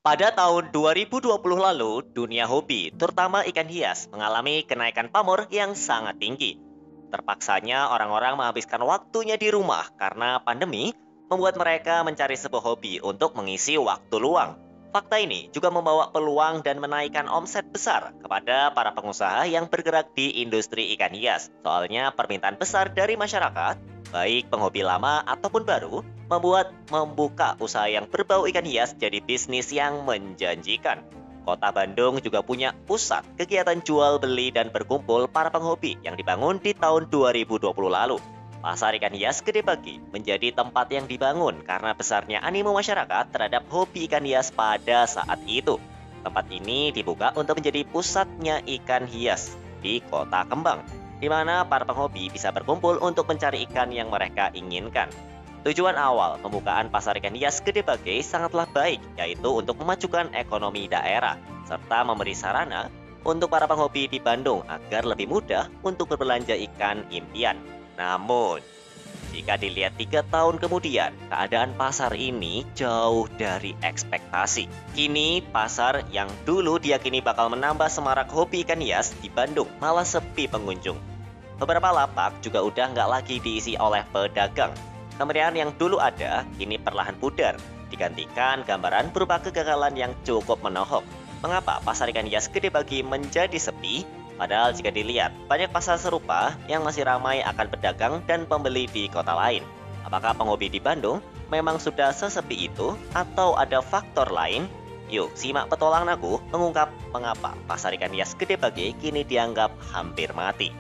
Pada tahun 2020 lalu, dunia hobi, terutama ikan hias, mengalami kenaikan pamor yang sangat tinggi. Terpaksanya orang-orang menghabiskan waktunya di rumah karena pandemi membuat mereka mencari sebuah hobi untuk mengisi waktu luang. Fakta ini juga membawa peluang dan menaikkan omset besar kepada para pengusaha yang bergerak di industri ikan hias. Soalnya permintaan besar dari masyarakat, baik penghobi lama ataupun baru, membuka usaha yang berbau ikan hias jadi bisnis yang menjanjikan. Kota Bandung juga punya pusat kegiatan jual beli dan berkumpul para penghobi yang dibangun di tahun 2020 lalu. Pasar ikan hias Gede Bage menjadi tempat yang dibangun karena besarnya animo masyarakat terhadap hobi ikan hias pada saat itu. Tempat ini dibuka untuk menjadi pusatnya ikan hias di Kota Kembang, di mana para penghobi bisa berkumpul untuk mencari ikan yang mereka inginkan. Tujuan awal pembukaan pasar ikan hias Gede Bage sangatlah baik, yaitu untuk memajukan ekonomi daerah, serta memberi sarana untuk para penghobi di Bandung agar lebih mudah untuk berbelanja ikan impian. Namun, jika dilihat 3 tahun kemudian, keadaan pasar ini jauh dari ekspektasi. Kini, pasar yang dulu diyakini bakal menambah semarak hobi ikan hias di Bandung malah sepi pengunjung. Beberapa lapak juga udah nggak lagi diisi oleh pedagang. Kemeriahan yang dulu ada, kini perlahan pudar, digantikan gambaran berupa kegagalan yang cukup menohok. Mengapa pasar ikan hias Gede Bage menjadi sepi? Padahal jika dilihat, banyak pasar serupa yang masih ramai akan pedagang dan pembeli di kota lain. Apakah penghobi di Bandung memang sudah sesepi itu atau ada faktor lain? Yuk, simak petualangan aku mengungkap mengapa pasar ikan hias Gede Bage kini dianggap hampir mati.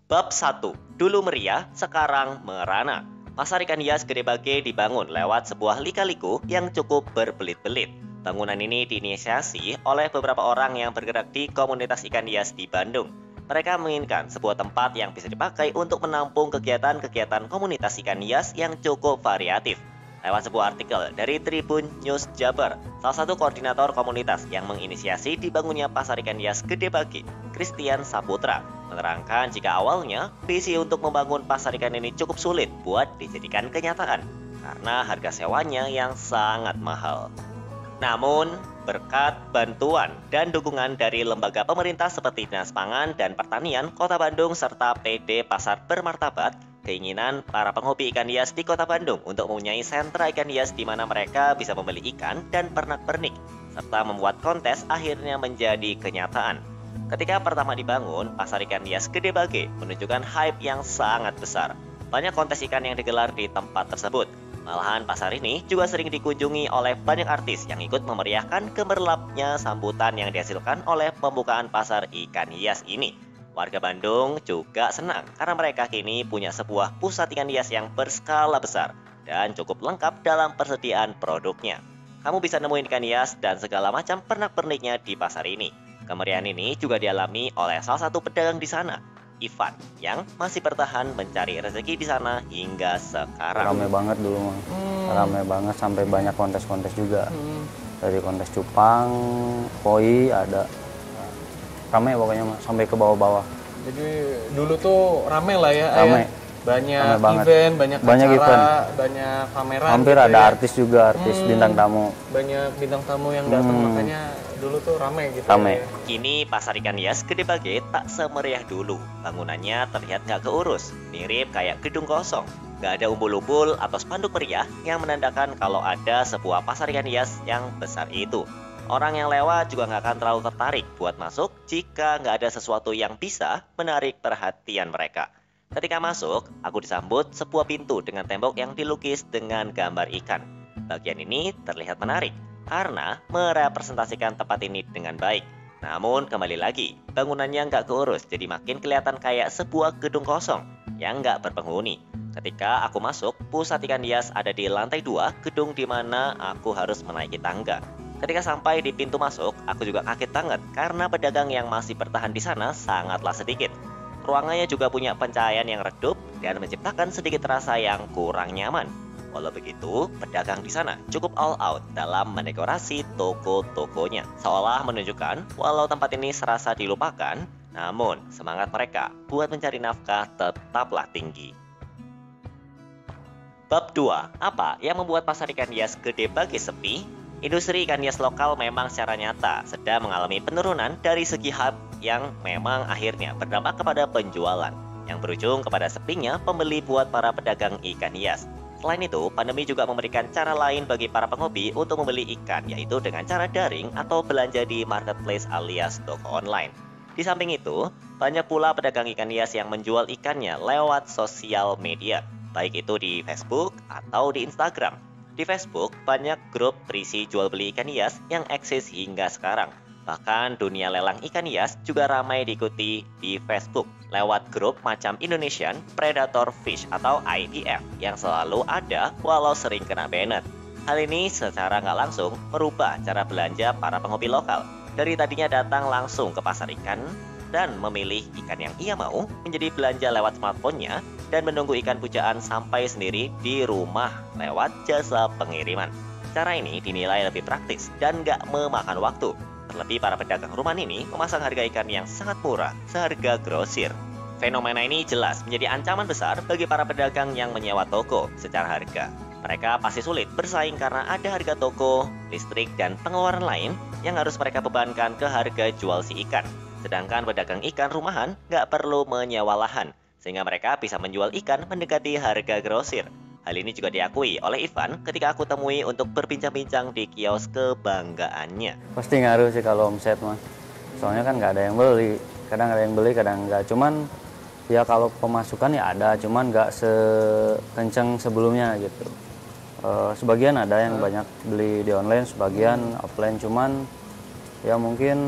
Bab 1. Dulu meriah, sekarang merana. Pasar ikan hias Gede Bage dibangun lewat sebuah lika-liku yang cukup berbelit-belit. Bangunan ini diinisiasi oleh beberapa orang yang bergerak di komunitas ikan hias di Bandung. Mereka menginginkan sebuah tempat yang bisa dipakai untuk menampung kegiatan-kegiatan komunitas ikan hias yang cukup variatif. Lewat sebuah artikel dari Tribun News Jabar, salah satu koordinator komunitas yang menginisiasi dibangunnya pasar ikan hias Gede Bage, Christian Saputra, menerangkan jika awalnya visi untuk membangun pasar ikan ini cukup sulit buat dijadikan kenyataan karena harga sewanya yang sangat mahal. Namun, berkat bantuan dan dukungan dari lembaga pemerintah seperti Dinas Pangan dan Pertanian Kota Bandung serta PD Pasar Bermartabat, keinginan para penghobi ikan hias di Kota Bandung untuk mempunyai sentra ikan hias di mana mereka bisa membeli ikan dan pernak-pernik, serta membuat kontes akhirnya menjadi kenyataan. Ketika pertama dibangun, pasar ikan hias Gede Bage menunjukkan hype yang sangat besar. Banyak kontes ikan yang digelar di tempat tersebut. Malahan pasar ini juga sering dikunjungi oleh banyak artis yang ikut memeriahkan gemerlapnya sambutan yang dihasilkan oleh pembukaan pasar ikan hias ini. Warga Bandung juga senang karena mereka kini punya sebuah pusat ikan hias yang berskala besar dan cukup lengkap dalam persediaan produknya. Kamu bisa nemuin ikan hias dan segala macam pernak-perniknya di pasar ini. Kemeriahan ini juga dialami oleh salah satu pedagang di sana, Ivan, yang masih bertahan mencari rezeki di sana hingga sekarang. Ramai banget dulu mah. Ramai banget sampai banyak kontes-kontes juga. Dari kontes cupang, koi ada. Ramai pokoknya mah sampai ke bawah-bawah. Jadi dulu tuh rame lah ya, Ramai. banyak Banget. event, banyak acara, event. banyak pameran. Hampir gitu ada ya. artis juga, artis bintang tamu. Banyak bintang tamu yang datang, makanya dulu tuh rame gitu. Rame. Ya. Kini pasar ikan hias Gede Bage tak semeriah dulu. Bangunannya terlihat gak keurus, mirip kayak gedung kosong. Gak ada umbul-umbul atau spanduk meriah yang menandakan kalau ada sebuah pasar ikan hias yang besar itu. Orang yang lewat juga gak akan terlalu tertarik buat masuk jika gak ada sesuatu yang bisa menarik perhatian mereka. Ketika masuk, aku disambut sebuah pintu dengan tembok yang dilukis dengan gambar ikan. Bagian ini terlihat menarik karena merepresentasikan tempat ini dengan baik. Namun kembali lagi, bangunannya nggak keurus, jadi makin kelihatan kayak sebuah gedung kosong yang nggak berpenghuni. Ketika aku masuk, pusat ikan hias ada di lantai 2 gedung di mana aku harus menaiki tangga. Ketika sampai di pintu masuk, aku juga kaget banget karena pedagang yang masih bertahan di sana sangatlah sedikit. Ruangannya juga punya pencahayaan yang redup dan menciptakan sedikit rasa yang kurang nyaman. Walau begitu, pedagang di sana cukup all out dalam mendekorasi toko-tokonya, seolah menunjukkan walau tempat ini serasa dilupakan, namun semangat mereka buat mencari nafkah tetaplah tinggi. Bab 2. Apa yang membuat pasar ikan hias Gede Bage sepi? Industri ikan hias lokal memang secara nyata sedang mengalami penurunan dari segi hype yang memang akhirnya berdampak kepada penjualan, yang berujung kepada sepinya pembeli buat para pedagang ikan hias. Selain itu, pandemi juga memberikan cara lain bagi para penghobi untuk membeli ikan, yaitu dengan cara daring atau belanja di marketplace alias toko online. Di samping itu, banyak pula pedagang ikan hias yang menjual ikannya lewat sosial media, baik itu di Facebook atau di Instagram. Di Facebook, banyak grup berisi jual beli ikan hias yang eksis hingga sekarang. Bahkan dunia lelang ikan hias juga ramai diikuti di Facebook lewat grup macam Indonesian Predator Fish atau IPF yang selalu ada walau sering kena banned. Hal ini secara nggak langsung merubah cara belanja para penghobi lokal. Dari tadinya datang langsung ke pasar ikan dan memilih ikan yang ia mau, menjadi belanja lewat smartphone-nya dan menunggu ikan pujaan sampai sendiri di rumah lewat jasa pengiriman. Cara ini dinilai lebih praktis dan nggak memakan waktu. Terlebih para pedagang rumahan ini memasang harga ikan yang sangat murah, seharga grosir. Fenomena ini jelas menjadi ancaman besar bagi para pedagang yang menyewa toko secara harga. Mereka pasti sulit bersaing karena ada harga toko, listrik, dan pengeluaran lain yang harus mereka bebankan ke harga jual si ikan. Sedangkan pedagang ikan rumahan nggak perlu menyewa lahan, sehingga mereka bisa menjual ikan mendekati harga grosir. Hal ini juga diakui oleh Ivan ketika aku temui untuk berbincang-bincang di kios kebanggaannya. Pasti ngaruh sih kalau omset mah. Soalnya kan nggak ada yang beli. Kadang ada yang beli, kadang nggak. Cuman ya kalau pemasukan ya ada, cuman nggak sekencang sebelumnya gitu. Sebagian ada yang banyak beli di online, sebagian offline. Cuman ya mungkin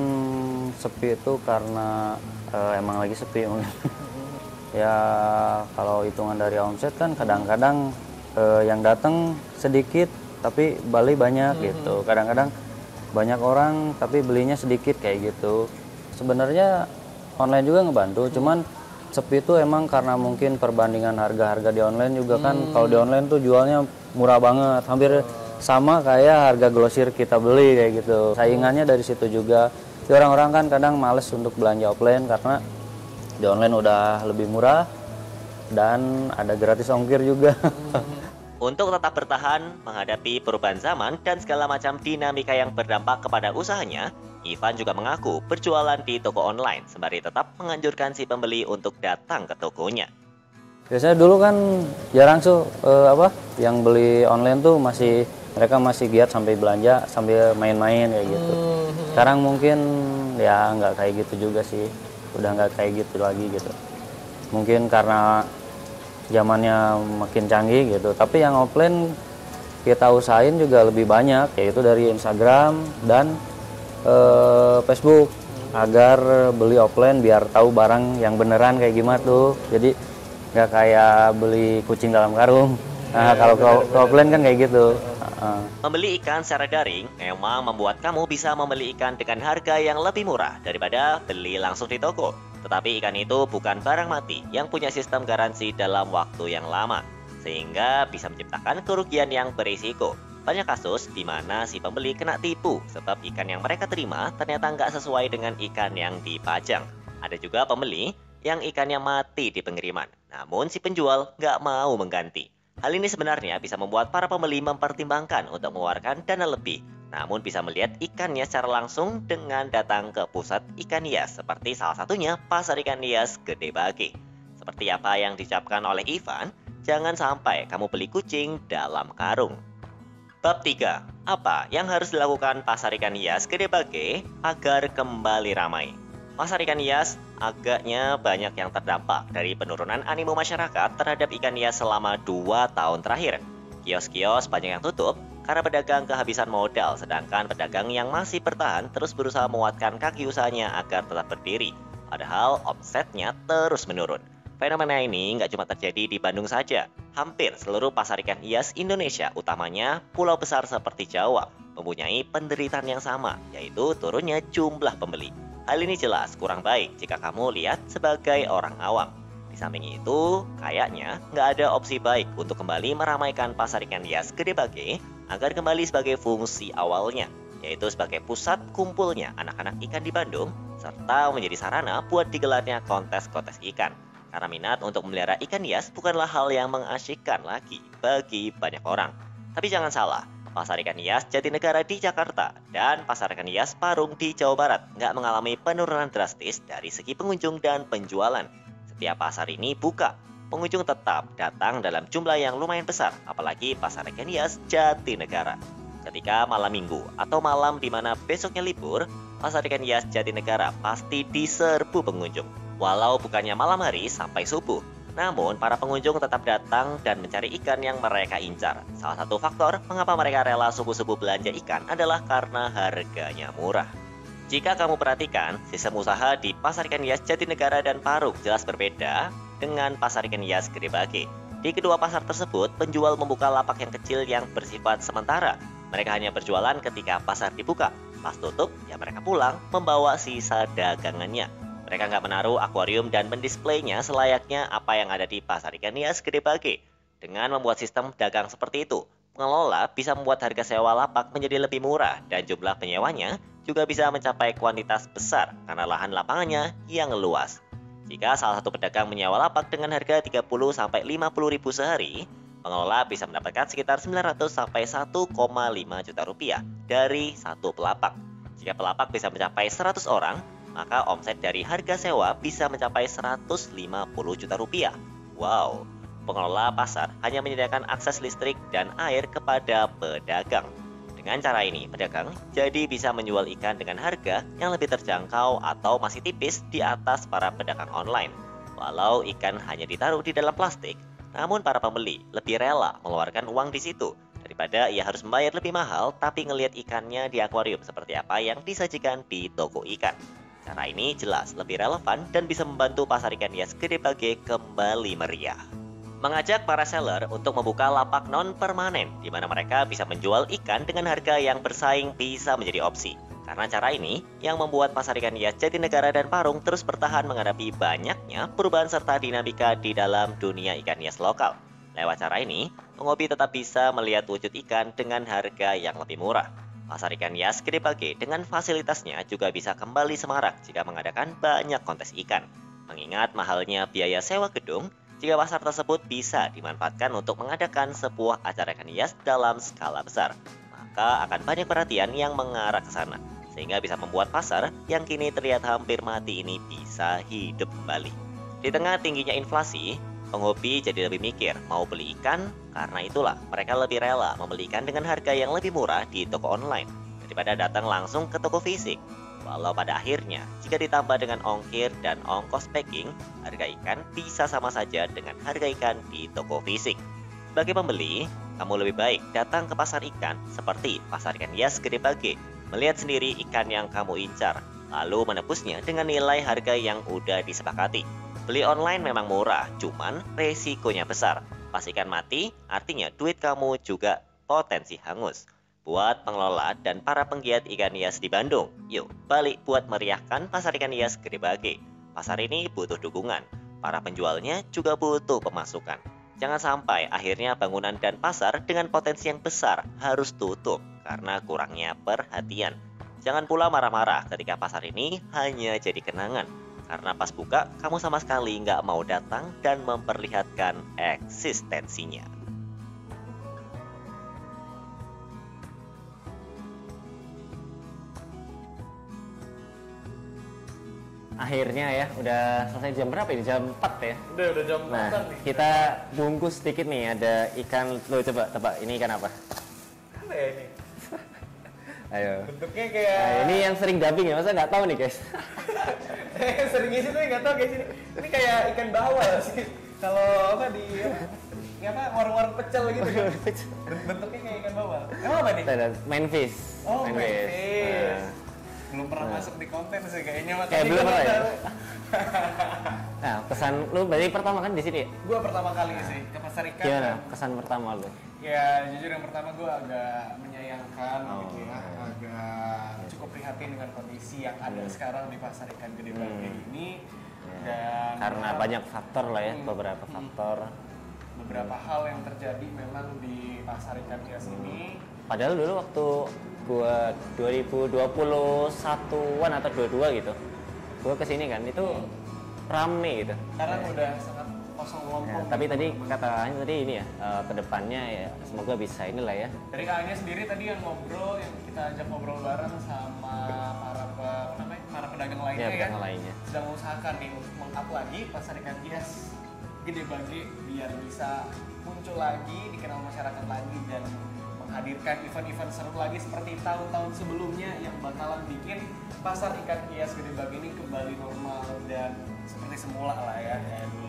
sepi itu karena emang lagi sepi mungkin. Ya kalau hitungan dari omset kan kadang-kadang yang datang sedikit tapi beli banyak gitu. Kadang-kadang banyak orang tapi belinya sedikit kayak gitu. Sebenarnya online juga ngebantu, cuman sepi itu emang karena mungkin perbandingan harga-harga di online juga kan. Kalau di online tuh jualnya murah banget, hampir sama kayak harga grosir kita beli kayak gitu. Saingannya dari situ juga. Jadi orang-orang kan kadang males untuk belanja offline karena di online udah lebih murah dan ada gratis ongkir juga. Untuk tetap bertahan menghadapi perubahan zaman dan segala macam dinamika yang berdampak kepada usahanya, Ivan juga mengaku berjualan di toko online sembari tetap menganjurkan si pembeli untuk datang ke tokonya. Biasanya dulu kan jarang yang beli online tuh mereka masih giat sampai belanja sambil main-main kayak gitu. Sekarang mungkin ya nggak kayak gitu juga sih. Udah nggak kayak gitu lagi gitu. Mungkin karena zamannya makin canggih gitu. Tapi yang offline kita usahain juga lebih banyak, yaitu dari Instagram dan Facebook, agar beli offline biar tahu barang yang beneran kayak gimana tuh. Jadi nggak kayak beli kucing dalam karung. Nah, kalau offline kan kayak gitu. Membeli ikan secara daring memang membuat kamu bisa membeli ikan dengan harga yang lebih murah daripada beli langsung di toko. Tetapi ikan itu bukan barang mati yang punya sistem garansi dalam waktu yang lama, sehingga bisa menciptakan kerugian yang berisiko. Banyak kasus di mana si pembeli kena tipu sebab ikan yang mereka terima ternyata nggak sesuai dengan ikan yang dipajang. Ada juga pembeli yang ikannya mati di pengiriman, namun si penjual nggak mau mengganti. Hal ini sebenarnya bisa membuat para pembeli mempertimbangkan untuk mengeluarkan dana lebih, namun bisa melihat ikannya secara langsung dengan datang ke pusat ikan hias, seperti salah satunya Pasar Ikan Hias Gede Bage. Seperti apa yang diucapkan oleh Ivan, jangan sampai kamu beli kucing dalam karung. Bab 3. Apa yang harus dilakukan Pasar Ikan Hias Gede Bage agar kembali ramai? Pasar ikan hias agaknya banyak yang terdampak dari penurunan animo masyarakat terhadap ikan hias selama 2 tahun terakhir. Kios-kios banyak yang tutup karena pedagang kehabisan modal, sedangkan pedagang yang masih bertahan terus berusaha menguatkan kaki usahanya agar tetap berdiri. Padahal omsetnya terus menurun. Fenomena ini nggak cuma terjadi di Bandung saja. Hampir seluruh pasar ikan hias Indonesia, utamanya pulau besar seperti Jawa, mempunyai penderitaan yang sama, yaitu turunnya jumlah pembeli. Hal ini jelas kurang baik jika kamu lihat sebagai orang awam. Di Di samping itu, kayaknya nggak ada opsi baik untuk kembali meramaikan pasar ikan hias Gede Bage agar kembali sebagai fungsi awalnya, yaitu sebagai pusat kumpulnya anak-anak ikan di Bandung, serta menjadi sarana buat digelarnya kontes-kontes ikan. Karena minat untuk memelihara ikan hias bukanlah hal yang mengasyikkan lagi bagi banyak orang. Tapi jangan salah, pasar ikan hias Jatinegara di Jakarta dan pasar ikan hias Parung di Jawa Barat nggak mengalami penurunan drastis dari segi pengunjung dan penjualan. Setiap pasar ini buka, pengunjung tetap datang dalam jumlah yang lumayan besar, apalagi pasar ikan hias Jatinegara. Ketika malam minggu atau malam di mana besoknya libur, pasar ikan hias Jatinegara pasti diserbu pengunjung. Walau bukannya malam hari sampai subuh, namun para pengunjung tetap datang dan mencari ikan yang mereka incar. Salah satu faktor mengapa mereka rela subuh-subuh belanja ikan adalah karena harganya murah. Jika kamu perhatikan, sistem usaha di pasar ikan hias Jatinegara dan Parung jelas berbeda dengan pasar ikan hias Gede Bage. Di kedua pasar tersebut, penjual membuka lapak yang kecil yang bersifat sementara. Mereka hanya berjualan ketika pasar dibuka. Pas tutup, ya mereka pulang membawa sisa dagangannya. Mereka nggak menaruh akuarium dan mendisplaynya selayaknya apa yang ada di pasar ikan hias Gede Bage. Dengan membuat sistem dagang seperti itu, pengelola bisa membuat harga sewa lapak menjadi lebih murah dan jumlah penyewanya juga bisa mencapai kuantitas besar karena lahan lapangannya yang luas. Jika salah satu pedagang menyewa lapak dengan harga 30 sampai 50 ribu sehari, pengelola bisa mendapatkan sekitar 900 sampai 1,5 juta rupiah dari satu pelapak. Jika pelapak bisa mencapai 100 orang, maka omset dari harga sewa bisa mencapai 150 juta rupiah. Wow, pengelola pasar hanya menyediakan akses listrik dan air kepada pedagang. Dengan cara ini, pedagang jadi bisa menjual ikan dengan harga yang lebih terjangkau atau masih tipis di atas para pedagang online. Walau ikan hanya ditaruh di dalam plastik, namun para pembeli lebih rela mengeluarkan uang di situ daripada ia harus membayar lebih mahal tapi ngelihat ikannya di akuarium seperti apa yang disajikan di toko ikan. Cara ini jelas lebih relevan dan bisa membantu pasar ikan hias Gede Bage kembali meriah. Mengajak para seller untuk membuka lapak non-permanen di mana mereka bisa menjual ikan dengan harga yang bersaing bisa menjadi opsi. Karena cara ini yang membuat pasar ikan hias Jatinegara dan Parung terus bertahan menghadapi banyaknya perubahan serta dinamika di dalam dunia ikan hias lokal. Lewat cara ini, penghobi tetap bisa melihat wujud ikan dengan harga yang lebih murah. Pasar ikan hias Gede Bage dengan fasilitasnya juga bisa kembali semarak jika mengadakan banyak kontes ikan. Mengingat mahalnya biaya sewa gedung, jika pasar tersebut bisa dimanfaatkan untuk mengadakan sebuah acara ikan hias dalam skala besar, maka akan banyak perhatian yang mengarah ke sana, sehingga bisa membuat pasar yang kini terlihat hampir mati ini bisa hidup kembali. Di tengah tingginya inflasi, penghobi jadi lebih mikir mau beli ikan, karena itulah mereka lebih rela membeli ikan dengan harga yang lebih murah di toko online, daripada datang langsung ke toko fisik. Walau pada akhirnya, jika ditambah dengan ongkir dan ongkos packing, harga ikan bisa sama saja dengan harga ikan di toko fisik. Sebagai pembeli, kamu lebih baik datang ke pasar ikan seperti pasar ikan hias Gede Bage, melihat sendiri ikan yang kamu incar, lalu menebusnya dengan nilai harga yang udah disepakati. Beli online memang murah, cuman resikonya besar. Pas ikan mati, artinya duit kamu juga potensi hangus. Buat pengelola dan para penggiat ikan hias di Bandung, yuk balik buat meriahkan pasar ikan hias Gede Bage. Pasar ini butuh dukungan, para penjualnya juga butuh pemasukan. Jangan sampai akhirnya bangunan dan pasar dengan potensi yang besar harus tutup karena kurangnya perhatian. Jangan pula marah-marah ketika pasar ini hanya jadi kenangan, karena pas buka kamu sama sekali nggak mau datang dan memperlihatkan eksistensinya. Akhirnya ya, udah selesai jam berapa ini? Jam 4 ya? Udah jam Nah, 4 nih. kita bungkus sedikit nih, ada ikan. Lo coba tebak, ini ikan apa? Apa ya ini? Ayo. Bentuknya kayak... Nah, ini yang sering dubbing ya, masa nggak tahu nih guys? sering ngisi tuh nggak tahu guys ini. Ini kayak ikan bawal sih. Kalau apa di... apa warung-warung pecel gitu kan. Bentuknya kayak ikan bawal. Emang apa nih? Main fish. Oh, Main main fish. fish. Nah. Belum pernah masuk di konten sih kayaknya, makanya Kayak belum gua pernah ya? tahu. Nah, kesan lu berarti pertama kan di sini ya? Gua pertama kali sih ke pasar ikan. Gimana kesan pertama lu? Ya jujur yang pertama gue agak menyayangkan gitu ya, iya. agak cukup prihatin dengan kondisi yang ada sekarang di pasar ikan Gede Bage ini. Dan Karena banyak faktor lah ya, beberapa faktor. beberapa hal yang terjadi memang di pasar ikan hias ini. Padahal dulu waktu gua 2021-an atau 22 gitu, gua kesini kan itu rame gitu. Sekarang udah sangat kosong Ya, lompong. tapi tadi katanya tadi ini ya, kedepannya ya semoga bisa inilah ya. Dari kakaknya sendiri tadi yang ngobrol, yang kita ajak ngobrol bareng sama para pedagang lainnya Ya, pedagang ya, lainnya. sedang mengusahakan nih untuk meng-up lagi pasar ikan hias Gede Bage biar bisa muncul lagi, dikenal masyarakat lagi, dan menghadirkan event-event seru lagi seperti tahun-tahun sebelumnya yang bakalan bikin pasar ikan hias Gede Bage ini kembali normal dan seperti semula lah ya kayak dulu